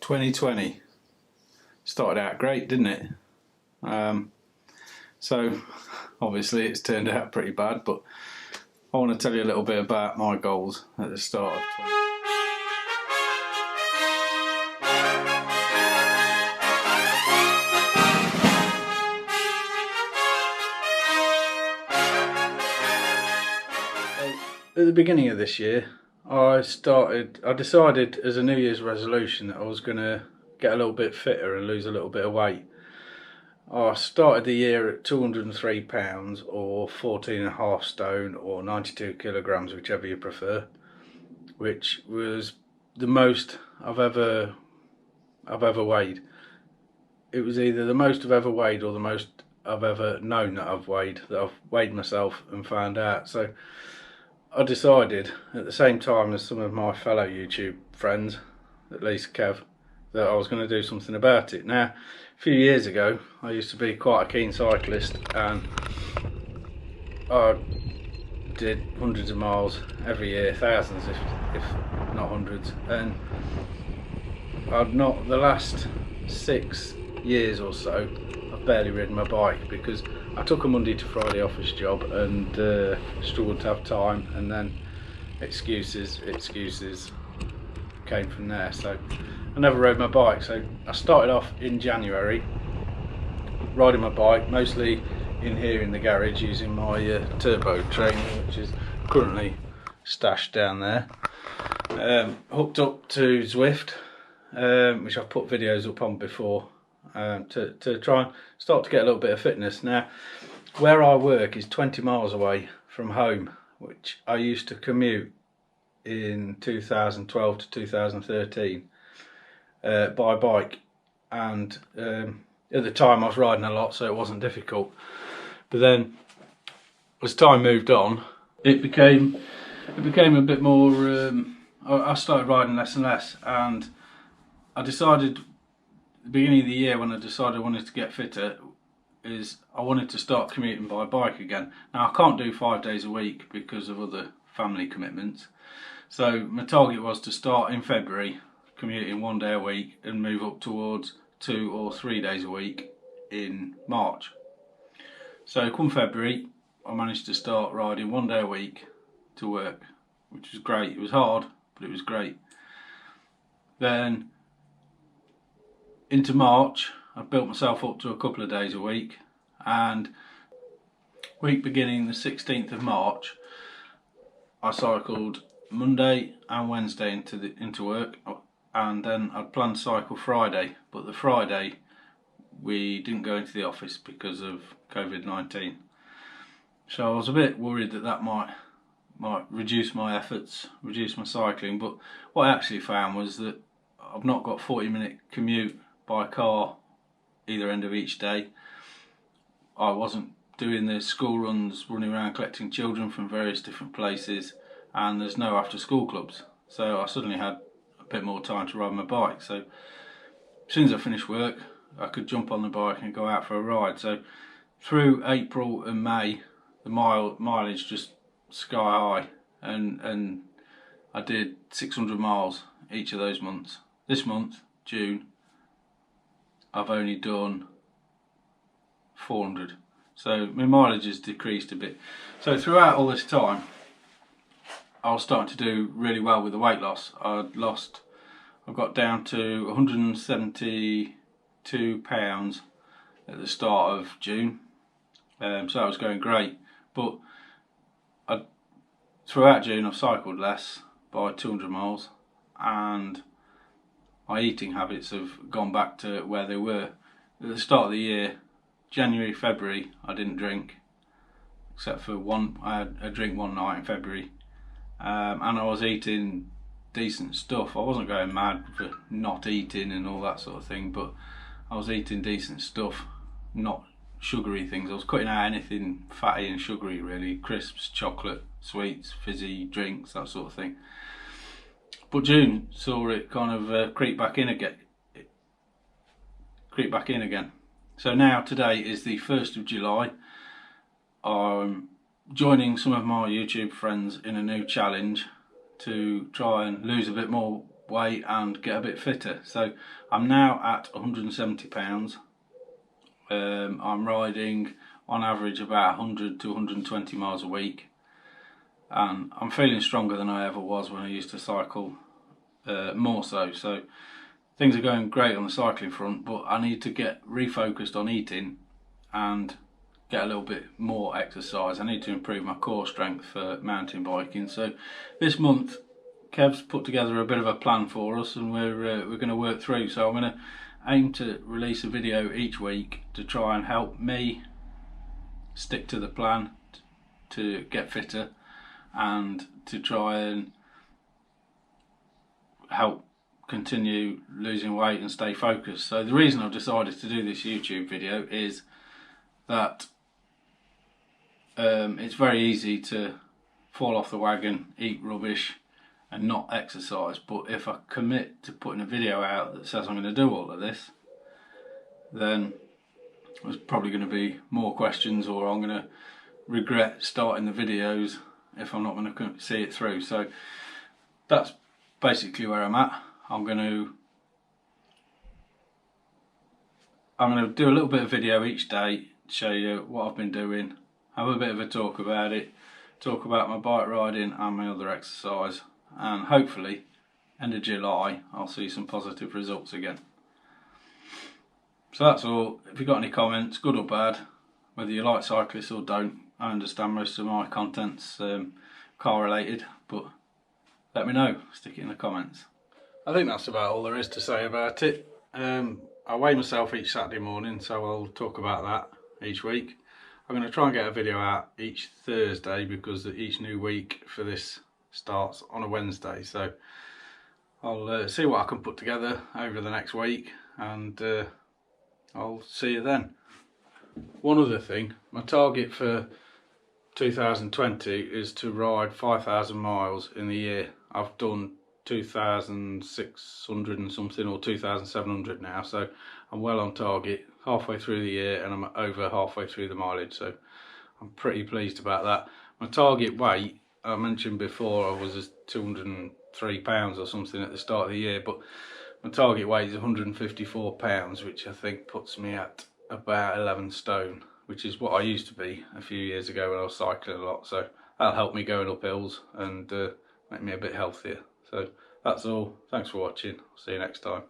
2020 started out great, didn't it? So obviously it's turned out pretty bad, but I want to tell you a little bit about my goals at the start of 2020. At the beginning of this year, I decided as a New Year's resolution that I was going to get a little bit fitter and lose a little bit of weight. I started the year at 203 pounds or 14.5 stone or 92 kilograms, whichever you prefer, which was the most I've ever weighed. It was either the most I've ever weighed or the most I've ever known that I've weighed myself and found out. So I decided at the same time as some of my fellow YouTube friends, at least Kev, that I was going to do something about it. Now, a few years ago, I used to be quite a keen cyclist and I did hundreds of miles every year, thousands if not hundreds, and the last 6 years or so, I've barely ridden my bike because I took a Monday to Friday office job and struggled to have time, and then excuses came from there. So I never rode my bike. So I started off in January riding my bike, mostly in here in the garage using my turbo trainer, which is currently stashed down there. Hooked up to Zwift, which I've put videos up on before, to try and start to get a little bit of fitness. Now, where I work is 20 miles away from home, which I used to commute in 2012 to 2013 by bike, and at the time I was riding a lot, so it wasn't difficult. But then as time moved on, it became a bit more, I started riding less and less, and I decided the beginning of the year, when I decided I wanted to get fitter, is I wanted to start commuting by bike again. Now, I can't do 5 days a week because of other family commitments, so my target was to start in February commuting 1 day a week and move up towards 2 or 3 days a week in March. So come February, I managed to start riding 1 day a week to work, which was great. It was hard, but it was great. Then into March, I built myself up to a couple of days a week, and week beginning the 16th of March, I cycled Monday and Wednesday into work, and then I'd planned to cycle Friday, but the Friday we didn't go into the office because of COVID-19. So I was a bit worried that might reduce my efforts, reduce my cycling, but what I actually found was that I've not got 40-minute commute by car either end of each day. I wasn't doing the school runs, running around collecting children from various different places, and there's no after school clubs, so I suddenly had a bit more time to ride my bike. So as soon as I finished work, I could jump on the bike and go out for a ride. So through April and May, the mileage just sky high, and I did 600 miles each of those months. This month, June, I've only done 400, so my mileage has decreased a bit. So throughout all this time, I was starting to do really well with the weight loss. I got down to 172 pounds at the start of June, so that was going great. But throughout June, I've cycled less by 200 miles, and my eating habits have gone back to where they were. At the start of the year, January, February, I didn't drink, except for I had a drink one night in February, and I was eating decent stuff. I wasn't going mad for not eating and all that sort of thing, but I was eating decent stuff, not sugary things. I was cutting out anything fatty and sugary, really. Crisps, chocolate, sweets, fizzy drinks, that sort of thing. But June saw it kind of creep back in again. So now, today is the 1st of July. I'm joining some of my YouTube friends in a new challenge to try and lose a bit more weight and get a bit fitter. So I'm now at 170 pounds. I'm riding on average about 100 to 120 miles a week, and I'm feeling stronger than I ever was when I used to cycle, more so. So things are going great on the cycling front, but I need to get refocused on eating and get a little bit more exercise. I need to improve my core strength for mountain biking. So this month Kev's put together a bit of a plan for us, and we're going to work through. So I'm going to aim to release a video each week to try and help me stick to the plan to get fitter, and to try and help continue losing weight and stay focused. So the reason I've decided to do this YouTube video is that it's very easy to fall off the wagon, eat rubbish and not exercise, but if I commit to putting a video out that says I'm going to do all of this, then there's probably going to be more questions, or I'm going to regret starting the videos if I'm not going to see it through. So that's basically where I'm at. I'm going to do a little bit of video each day, show you what I've been doing, have a bit of a talk about it, talk about my bike riding and my other exercise, and hopefully end of July I'll see some positive results again. So that's all. If you've got any comments, good or bad, whether you like cyclists or don't, I understand most of my content's car related, but let me know, stick it in the comments. I think that's about all there is to say about it. I weigh myself each Saturday morning, so I'll talk about that each week. I'm going to try and get a video out each Thursday because each new week for this starts on a Wednesday. So I'll see what I can put together over the next week, and I'll see you then. One other thing, my target for 2020 is to ride 5,000 miles in the year. I've done 2,600 and something, or 2,700 now, so I'm well on target, halfway through the year, and I'm over halfway through the mileage, so I'm pretty pleased about that. My target weight, I mentioned before, I was 203 pounds or something at the start of the year, but my target weight is 154 pounds, which I think puts me at about 11 stone, which is what I used to be a few years ago when I was cycling a lot. So that'll help me going up hills and make me a bit healthier. So that's all. Thanks for watching. See you next time.